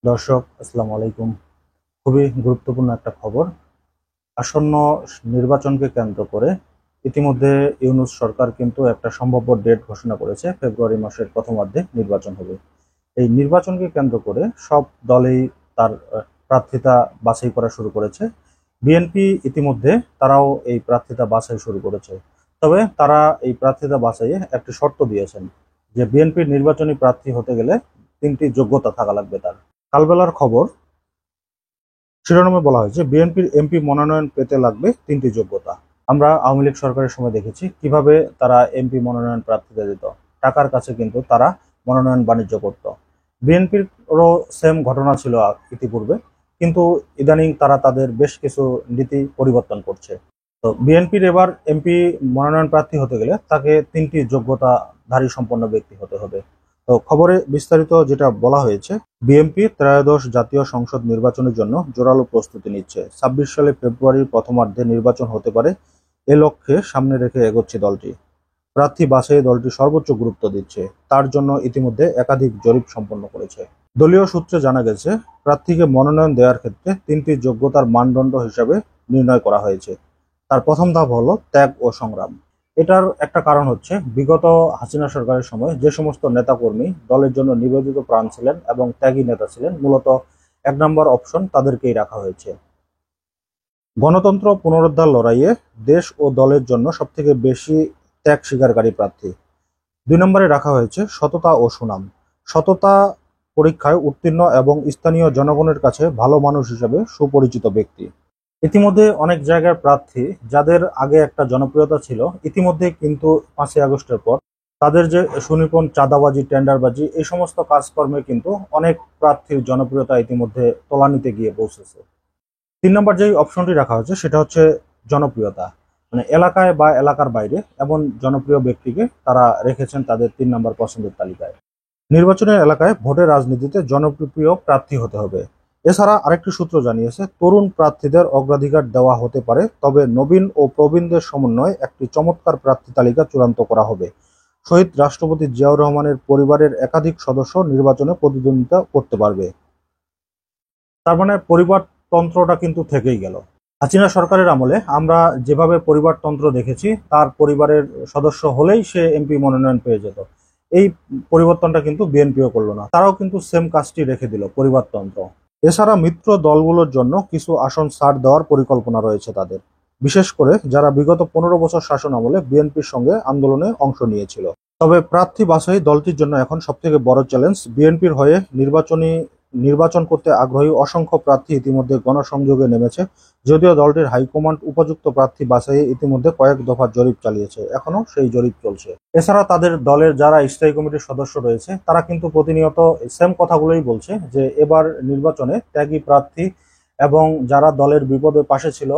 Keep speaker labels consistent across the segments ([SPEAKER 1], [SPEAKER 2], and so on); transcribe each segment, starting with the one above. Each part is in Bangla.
[SPEAKER 1] দর্শক, আসসালামু আলাইকুম। খুবই গুরুত্বপূর্ণ একটা খবর। আসন্ন নির্বাচনকে কেন্দ্র করে ইতিমধ্যে ইউনূস সরকার কিন্তু একটা সম্ভাব্য ডেট ঘোষণা করেছে। ফেব্রুয়ারি মাসের প্রথমার্ধে নির্বাচন হবে। এই নির্বাচনকে কেন্দ্র করে সব দলেই তার প্রার্থিতা বাছাই করা শুরু করেছে। বিএনপি ইতিমধ্যে তারাও এই প্রার্থিতা বাছাই শুরু করেছে। তবে তারা এই প্রার্থিতা বাছাইয়ে একটি শর্ত দিয়েছেন যে বিএনপির নির্বাচনী প্রার্থী হতে গেলে 3টি যোগ্যতা থাকা লাগবে তার। কালবেলার খবর শিরোনামে বলা হয়েছে বিএনপির এমপি মনোনয়ন পেতে লাগবে 3টি যোগ্যতা। আমরা আওয়ামী লীগ সরকারের সময় দেখেছি কিভাবে তারা এমপি মনোনয়ন প্রার্থীদের দিত। টাকার কাছে কিন্তু তারা মনোনয়ন বাণিজ্য করত। বিএনপিরও সেম ঘটনা ছিল ইতিপূর্বে, কিন্তু ইদানিং তারা তাদের বেশ কিছু নীতি পরিবর্তন করছে। তো বিএনপির এবার এমপি মনোনয়ন প্রার্থী হতে গেলে তাকে 3টি যোগ্যতাধারী সম্পন্ন ব্যক্তি হতে হবে। তো খবরে বিস্তারিত যেটা বলা হয়েছে, বিএনপি ত্রয়োদশ জাতীয় সংসদ নির্বাচনের জন্য জোরালো প্রস্তুতি নিচ্ছে। 26 সালে ফেব্রুয়ারির প্রথমার্ধে নির্বাচন হতে পারে, এ লক্ষ্যে সামনে রেখে এগোচ্ছে দলটি। প্রার্থী বাছাইয়ে দলটি সর্বোচ্চ গুরুত্ব দিচ্ছে। তার জন্য ইতিমধ্যে একাধিক জরিপ সম্পন্ন করেছে। দলীয় সূত্রে জানা গেছে, প্রার্থীকে মনোনয়ন দেওয়ার ক্ষেত্রে 3টি যোগ্যতার মানদণ্ড হিসাবে নির্ণয় করা হয়েছে। তার প্রথম ধাপ হলো ত্যাগ ও সংগ্রাম। এটার একটা কারণ হচ্ছে, বিগত হাসিনা সরকারের সময় যে সমস্ত নেতাকর্মী দলের জন্য নিবেদিত প্রাণ ছিলেন এবং ত্যাগী নেতা ছিলেন, মূলত 1 নম্বর অপশন তাদেরকেই রাখা হয়েছে। গণতন্ত্র পুনরুদ্ধার লড়াইয়ে দেশ ও দলের জন্য সবথেকে বেশি ত্যাগ স্বীকারকারী প্রার্থী। 2 নম্বরে রাখা হয়েছে সততা ও সুনাম। সততা পরীক্ষায় উত্তীর্ণ এবং স্থানীয় জনগণের কাছে ভালো মানুষ হিসেবে সুপরিচিত ব্যক্তি। ইতিমধ্যে অনেক জায়গার প্রার্থী যাদের আগে একটা জনপ্রিয়তা ছিল, ইতিমধ্যে কিন্তু 5ই আগস্টের পর তাদের যে সুনিপুণ চাঁদাবাজি, টেন্ডারবাজি, এই সমস্ত কাজকর্মে কিন্তু অনেক প্রার্থীর জনপ্রিয়তা ইতিমধ্যে তলানিতে গিয়ে পৌঁছেছে। 3 নম্বর যে অপশনটি রাখা হয়েছে সেটা হচ্ছে জনপ্রিয়তা। মানে এলাকায় বা এলাকার বাইরে এমন জনপ্রিয় ব্যক্তিকে তারা রেখেছেন তাদের 3 নম্বর পছন্দের তালিকায়। নির্বাচনের এলাকায় ভোটের রাজনীতিতে জনপ্রিয় প্রার্থী হতে হবে। এছাড়া আরেকটি সূত্র জানিয়েছে, তরুণ প্রার্থীদের অগ্রাধিকার দেওয়া হতে পারে, তবে নবীন ও প্রবীণদের সমন্বয়ে একটি চমৎকার প্রার্থী তালিকা চূড়ান্ত করা হবে। শহীদ রাষ্ট্রপতি জিয়াউর রহমানের পরিবারের একাধিক সদস্য নির্বাচনে প্রতিদ্বন্দ্বিতা করতে পারবে। তার মানে পরিবারতন্ত্রটা কিন্তু থেকেই গেল। হাসিনা সরকারের আমলে আমরা যেভাবে পরিবারতন্ত্র দেখেছি, তার পরিবারের সদস্য হলেই সে এমপি মনোনয়ন পেয়ে যেত। এই পরিবর্তনটা কিন্তু বিএনপিও করলো না, তারাও কিন্তু সেম কাজটি রেখে দিল, পরিবারতন্ত্র। এছাড়া মিত্র দলগুলোর জন্য কিছু আসন ছাড় দেওয়ার পরিকল্পনা রয়েছে তাদের, বিশেষ করে যারা বিগত 15 বছর শাসন আমলে বিএনপির সঙ্গে আন্দোলনে অংশ নিয়েছিল। তবে প্রার্থী বাছাই দলটির জন্য এখন সবথেকে বড় চ্যালেঞ্জ। বিএনপির হয়ে নির্বাচন করতে আগ্রহী অসংখ্য প্রার্থী ইতিমধ্যে গণসংযোগে নেমেছে। যদিও দলটির হাইকমান্ড উপযুক্ত প্রার্থী বাছাইয়ে ইতিমধ্যে কয়েক দফা জরিপ চালিয়েছে, এখনো সেই জরিপ চলছে। এছাড়া তাদের দলের যারা স্থায়ী কমিটির সদস্য রয়েছে, তারা কিন্তু প্রতিনিয়ত সেম কথাগুলোই বলছে যে এবার নির্বাচনে ত্যাগী প্রার্থী এবং যারা দলের বিপদে পাশে ছিল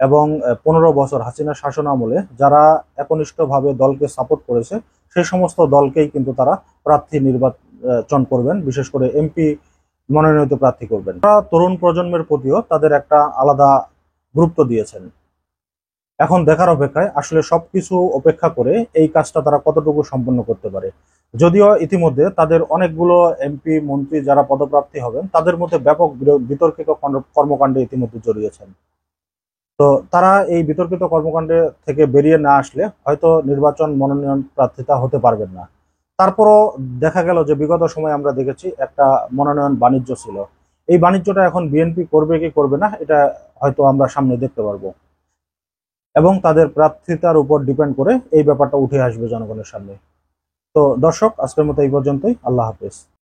[SPEAKER 1] এবং 15 বছর হাসিনা শাসন আমলে যারা একনিষ্ঠভাবে দলকে সাপোর্ট করেছে, সেই সমস্ত দলকেই কিন্তু তারা প্রার্থী নির্বাচন করবেন, বিশেষ করে এমপি মনোনীত প্রার্থী করবেন। তারা তরুণ প্রজন্মের প্রতিও তাদের একটা আলাদা গুরুত্ব দিয়েছেন। এখন দেখার অপেক্ষায়, আসলে সবকিছু উপেক্ষা করে এই কাজটা তারা কতটুকু সম্পন্ন করতে পারে। যদিও ইতিমধ্যে তাদের অনেকগুলো এমপি মন্ত্রী যারা পদপ্রার্থী হবেন, তাদের মধ্যে ব্যাপক বিতর্কিত কর্মকাণ্ডে ইতিমধ্যে জড়িয়েছেন। তো তারা এই বিতর্কিত কর্মকাণ্ডে থেকে বেরিয়ে না আসলে হয়তো নির্বাচন মনোনয়ন প্রার্থিতা হতে পারবেন না। তারপরও দেখা গেল যে বিগত সময় আমরা দেখেছি একটা মনোনয়ন বাণিজ্য ছিল। এই বাণিজ্যটা এখন বিএনপি করবে কি করবে না, এটা হয়তো আমরা সামনে দেখতে পারবো, এবং তাদের প্রার্থিতার উপর ডিপেন্ড করে এই ব্যাপারটা উঠে আসবে জনগণের সামনে। তো দর্শক, আজকের মতো এই পর্যন্তই। আল্লাহ হাফেজ।